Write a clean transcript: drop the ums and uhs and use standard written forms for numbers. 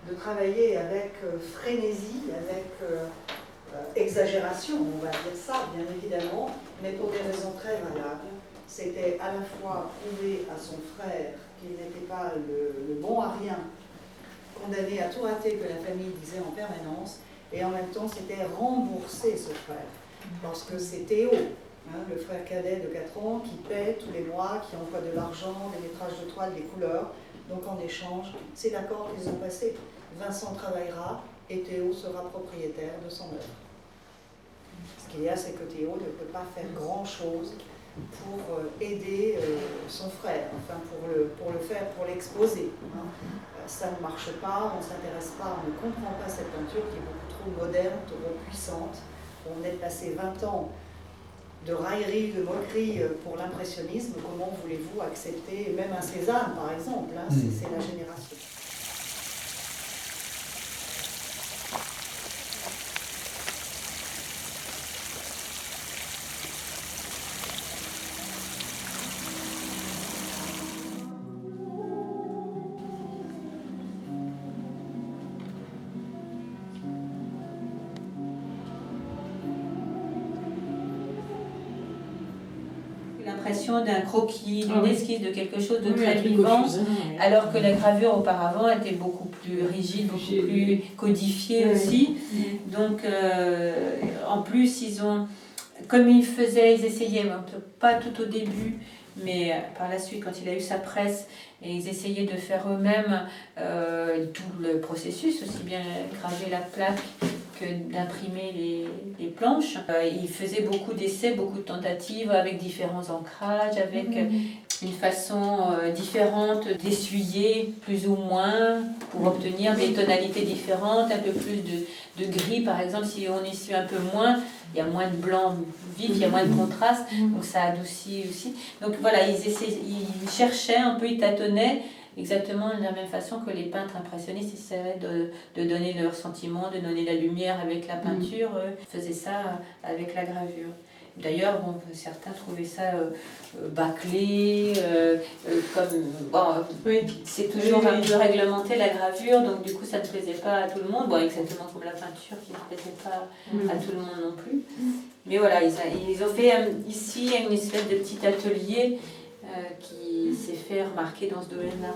De travailler avec frénésie, avec exagération, on va dire ça, bien évidemment, mais pour des raisons très valables. C'était à la fois prouver à son frère qu'il n'était pas le bon à rien, condamné à tout rater que la famille disait en permanence, et en même temps c'était rembourser ce frère, parce que c'est Théo, le frère cadet de 4 ans, qui paie tous les mois, qui envoie de l'argent, des métrages de toile, des couleurs. Donc en échange, c'est l'accord qu'ils ont passé. Vincent travaillera et Théo sera propriétaire de son œuvre. Ce qu'il y a, c'est que Théo ne peut pas faire grand-chose pour aider son frère, enfin pour le faire, pour l'exposer. Ça ne marche pas, on ne s'intéresse pas, on ne comprend pas cette peinture qui est beaucoup trop moderne, trop puissante. On est passé 20 ans de raillerie, de moquerie pour l'impressionnisme. Comment voulez-vous accepter, même un Cézanne par exemple, c'est la génération. L'impression d'un croquis, d'une esquisse, de quelque chose de très vivant, alors que la gravure auparavant était beaucoup plus rigide, beaucoup plus codifiée aussi. Donc en plus comme ils essayaient, pas tout au début, mais par la suite, quand il a eu sa presse, et ils essayaient de faire eux-mêmes tout le processus, aussi bien graver la plaque que d'imprimer les planches. Ils faisaient beaucoup d'essais, beaucoup de tentatives avec différents ancrages, avec une façon différente d'essuyer, plus ou moins, pour obtenir des tonalités différentes, un peu plus de gris par exemple. Si on essuie un peu moins, il y a moins de blanc vif, il y a moins de contraste, donc ça adoucit aussi. Donc voilà, ils cherchaient un peu, ils tâtonnaient, exactement de la même façon que les peintres impressionnistes essayaient de donner leur sentiment, de donner la lumière avec la peinture, ils faisaient ça avec la gravure. D'ailleurs, certains trouvaient ça bâclé, c'est toujours un peu réglementé la gravure, donc du coup ça ne plaisait pas à tout le monde, exactement comme la peinture qui ne plaisait pas à tout le monde non plus. Mais voilà, ils ont fait ici une espèce de petit atelier qui s'est fait remarquer dans ce domaine-là.